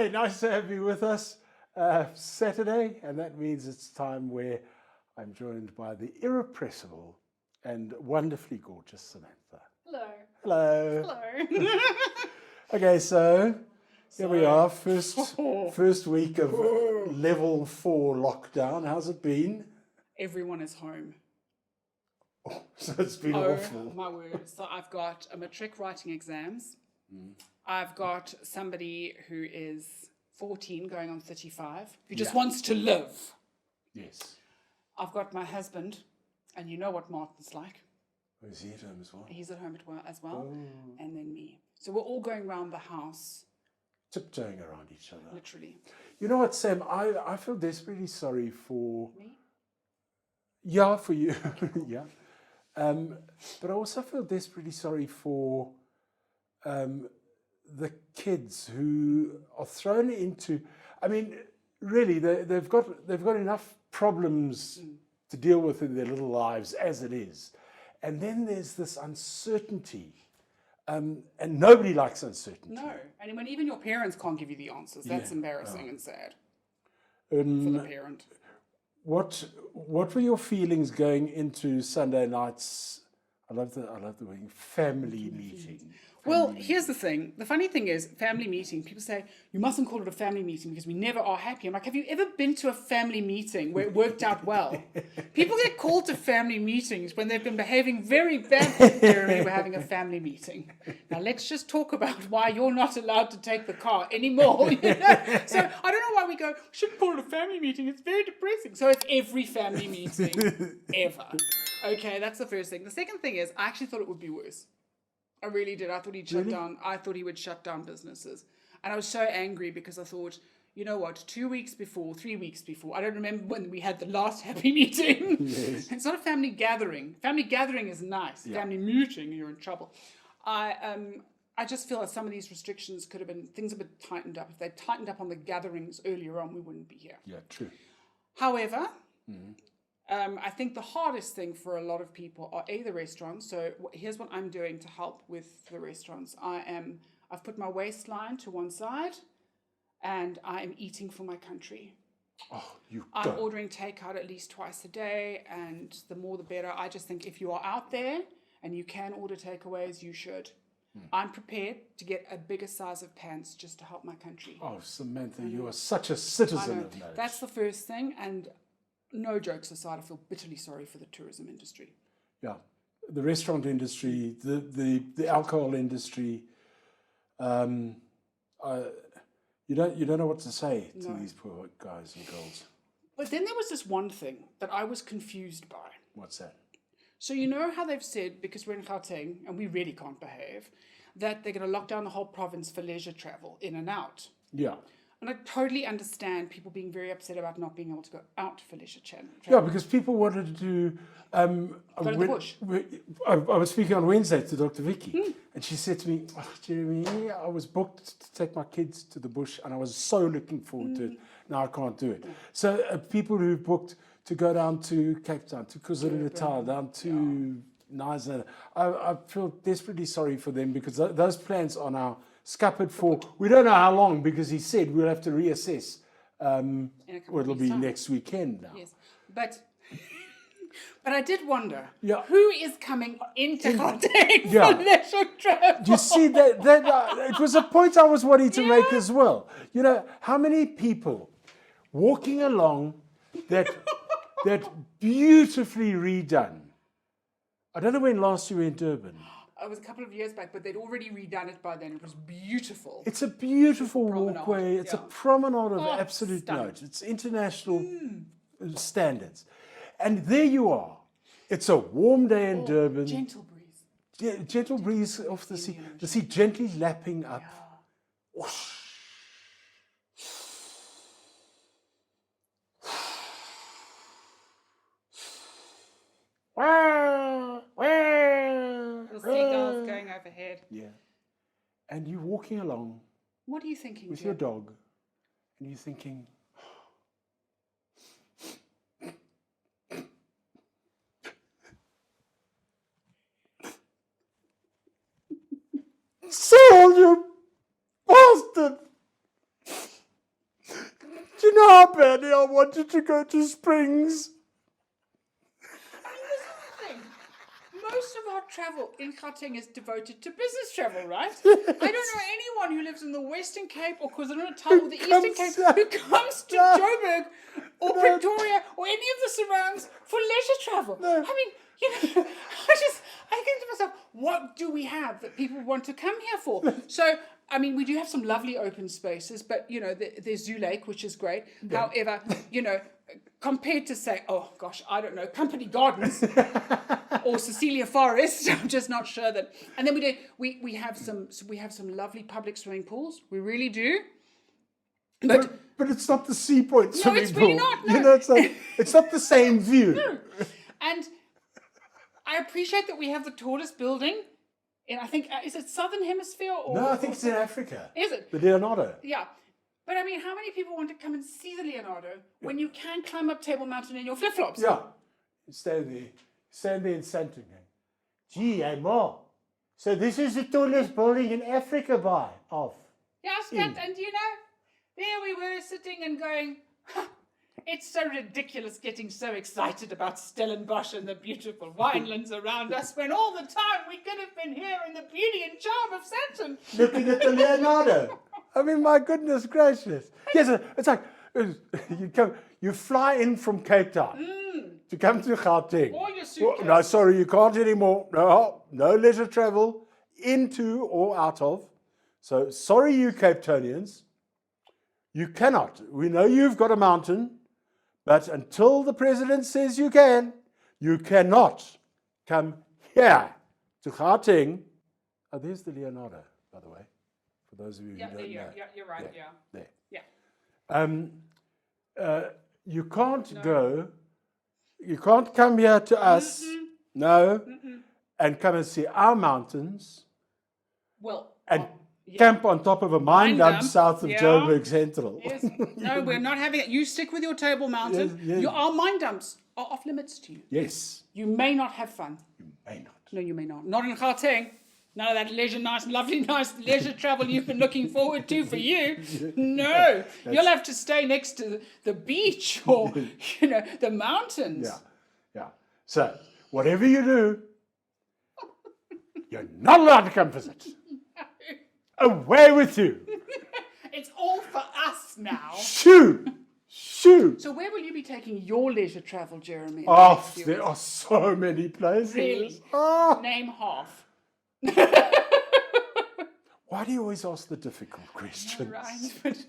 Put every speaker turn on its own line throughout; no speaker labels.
Hey, nice to have you with us. Saturday, and that means it's time where I'm joined by the irrepressible and wonderfully gorgeous Samantha.
Hello.
Hello.
Hello.
Okay, so here we are, first week of level 4 lockdown. How's it been?
Everyone is home.
Oh, so it's been awful.
My word. So I've got a matric writing exams. I've got somebody who is 14 going on 35 who just wants to live.
Yes.
I've got my husband, and you know what Martin's like.
Oh, is he at home as well?
He's at home as well. And then me. So we're all going around the house.
Tiptoeing around each other.
Literally.
You know what, Sam? I feel desperately sorry for...
Me?
Yeah, for you. Yeah. But I also feel desperately sorry for the kids who are thrown into... I mean, really, they've got enough problems to deal with in their little lives as it is. And then there's this uncertainty. And nobody likes uncertainty.
No. And when even your parents can't give you the answers, that's embarrassing and sad for the parent.
What were your feelings going into Sunday night's? I love the word family meeting.
Well, here's the thing. The funny thing is, family meeting, people say, you mustn't call it a family meeting because we never are happy. I'm like, have you ever been to a family meeting where it worked out well? People get called to family meetings when they've been behaving very badly. Jeremy, we're having a family meeting. Now, let's just talk about why you're not allowed to take the car anymore. You know? So I don't know why we go, shouldn't call it a family meeting. It's very depressing. So it's every family meeting ever. Okay, that's the first thing. The second thing is, I actually thought it would be worse. I really did. I thought he'd shut down. I thought he would shut down businesses. And I was so angry because I thought, you know what, 2 weeks before, 3 weeks before, I don't remember when we had the last happy meeting. Yes. It's not a family gathering. Family gathering is nice. Yeah. Family meeting, you're in trouble. I just feel that some of these restrictions could have been, things have been tightened up. If they tightened up on the gatherings earlier on, we wouldn't be here.
Yeah, true.
However, I think the hardest thing for a lot of people are the restaurants. So here's what I'm doing to help with the restaurants. I've put my waistline to one side, and I am eating for my country.
Oh,
I'm ordering takeout at least twice a day, and the more the better. I just think if you are out there and you can order takeaways, you should. I'm prepared to get a bigger size of pants just to help my country.
Oh, Samantha, you are such a citizen of note.
That's the first thing, and no jokes aside, I feel bitterly sorry for the tourism industry.
Yeah, the restaurant industry, the alcohol industry. You don't know what to say to these poor guys and girls.
But then there was this one thing that I was confused by.
What's that?
So you know how they've said, because we're in Gauteng and we really can't behave, that they're going to lock down the whole province for leisure travel in and out.
Yeah.
And I totally understand people being very upset about not being able to go out for leisure travel.
Yeah, because people wanted to do...
go to the bush.
I was speaking on Wednesday to Dr. Vicky, and she said to me, Jeremy, I was booked to take my kids to the bush, and I was so looking forward to it. Now I can't do it. So people who booked to go down to Cape Town, to KwaZulu-Natal, down to Niza, I feel desperately sorry for them because those plans are now scuppered for, we don't know how long, because he said we'll have to reassess. It'll be next weekend now.
Yes, but I did wonder,
Yeah.
who is coming into Gauteng for leisure travel?
You see, that it was a point I was wanting to make as well. You know, how many people walking along that beautifully redone. I don't know when last you were in Durban.
It was a couple of years back, but they'd already redone it by then. It was beautiful.
It's a beautiful
promenade,
walkway. It's a promenade of absolute
stunning.
note. It's international standards. And there you are. It's a warm day in Durban.
Gentle breeze.
Yeah, gentle breeze off the sea. The sea gently lapping up. Yeah. Whoosh.
Little seagulls going overhead.
Yeah. And you're walking along.
What are you thinking,
with your dog, and you're thinking, Saul, you bastard! badly I wanted to go to Springs.
Most of our travel in Gauteng is devoted to business travel, right? I don't know anyone who lives in the Western Cape or KwaZulu-Natal or the Eastern Cape who comes to Joburg or Pretoria or any of the surrounds for leisure travel. I mean, I think to myself, what do we have that people want to come here for? So, I mean, we do have some lovely open spaces, but, there's Zoo Lake, which is great. Yeah. However, compared to, say, oh, gosh, I don't know, Company Gardens or Cecilia Forest, I'm just not sure that. And then we have some lovely public swimming pools. We really do.
But it's not the Sea Point swimming
it's
pool.
really not. No.
It's not the same view.
No. And I appreciate that we have the tallest building in, I think, is it Southern Hemisphere?
No, I think it's in Africa.
Is it?
The Leonardo.
Yeah. But I mean, how many people want to come and see the Leonardo when you can climb up Table Mountain in your flip-flops?
Yeah. You stand there in Sandton. Gee, hey, Ma. So this is the tallest building in Africa of.
Yes, and there we were sitting and going, it's so ridiculous getting so excited about Stellenbosch and the beautiful winelands around us when all the time we could have been here in the beauty and charm of Sandton.
Looking at the Leonardo. I mean, my goodness gracious. Yes, it's like you fly in from Cape Town to come to Gauteng.
Or your suitcase.
No, sorry, you can't anymore. No leisure travel into or out of. So, sorry, you Cape Townians. You cannot. We know you've got a mountain, but until the president says you cannot come here to Gauteng. Oh, there's the Leonardo, by the way. For those of you who don't know.
Yeah, you're right,
There.
Yeah.
You can't go, you can't come here to us, and come and see our mountains.
Well,
and camp on top of a mine dump south of Joburg Central.
Yes. No, we're not having it. You stick with your Table Mountain.
Yes.
Our mine dumps are off limits to you.
Yes.
You may not have fun.
You may not.
No, you may not. Not in Gauteng. None of that nice leisure travel you've been looking forward to for you. No. You'll have to stay next to the beach or, the mountains.
Yeah. So, whatever you do, you're not allowed to come visit. Away with you.
It's all for us now.
Shoo.
So where will you be taking your leisure travel, Jeremy?
There are so many places.
Really? Name half.
Why do you always ask the difficult questions?
Right,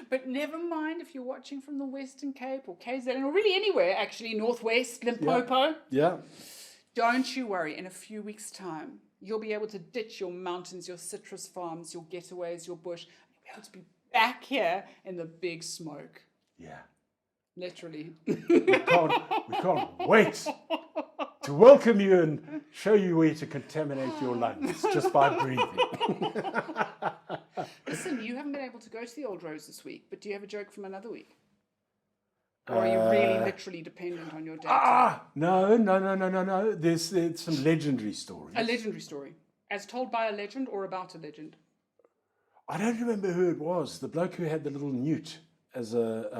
but never mind if you're watching from the Western Cape or KZN or really anywhere, actually, Northwest, Limpopo.
Yeah.
Don't you worry, in a few weeks' time, you'll be able to ditch your mountains, your citrus farms, your getaways, your bush. You'll be able to be back here in the big smoke.
Yeah.
Literally.
We can't wait to welcome you and show you where to contaminate your lungs just by breathing.
Listen, you haven't been able to go to the Old Rose this week, but do you have a joke from another week? Or are you really literally dependent on your data?
No. There's some legendary stories.
A legendary story. As told by a legend or about a legend?
I don't remember who it was. The bloke who had the little newt as a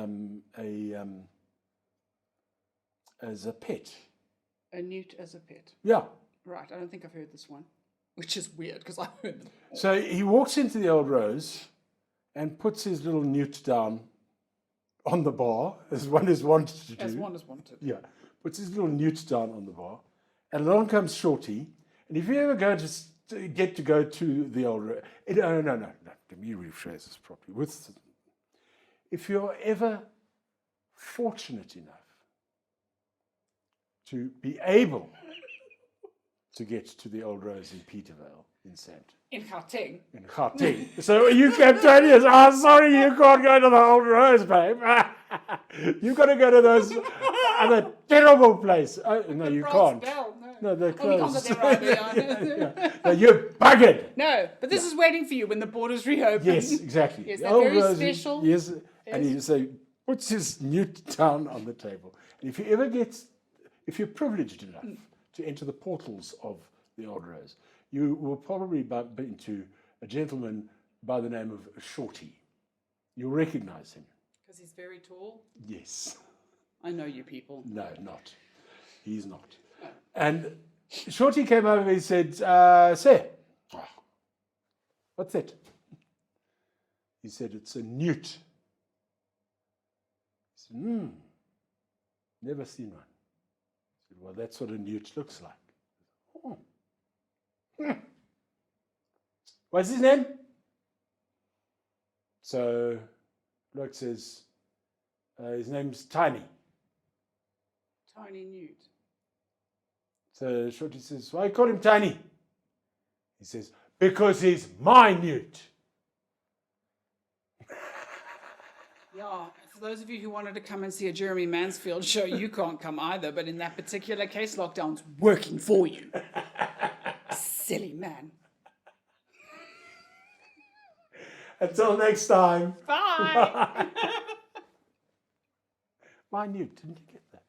pet.
A newt as a pet.
Yeah.
Right, I don't think I've heard this one, which is weird because I've heard them all.
So he walks into the Old Rose and puts his little newt down on the bar, as one is wanted to do.
As one is wanted.
Yeah, puts his little newt down on the bar, and along comes Shorty. And if you ever go to get to go to the Old Rose, no, let me rephrase this properly. If you're ever fortunate enough to be able to get to the Old Rose in Petervale, in Sandton.
In Gauteng.
In Gauteng. So you Capetonians, sorry, you can't go to the Old Rose, babe. You've got to go to those other terrible places. No, you can't. No, they're closed.
We can't go there right.
No, you're buggered.
No, but this is waiting for you when the borders reopen.
Yes, exactly.
Yes, they're very special.
Yes, and he puts his newt down on the table. And if you're privileged enough to enter the portals of the Old Rose, you will probably bump into a gentleman by the name of Shorty. You'll recognize him.
Because he's very tall.
Yes.
I know you people.
No, not. He's not. And Shorty came over and said, Sir, what's that? He said, it's a newt. He said, never seen one. He said, well, that's what a newt looks like. Oh. What's his name? So Bloke says, his name's Tiny.
Tiny newt.
So Shorty says, why you call him Tiny? He says, because he's my newt.
Yeah, for those of you who wanted to come and see a Jeremy Mansfield show, you can't come either, but in that particular case, lockdown's working for you. Silly man.
Until next time.
Bye.
My newt, didn't you get that?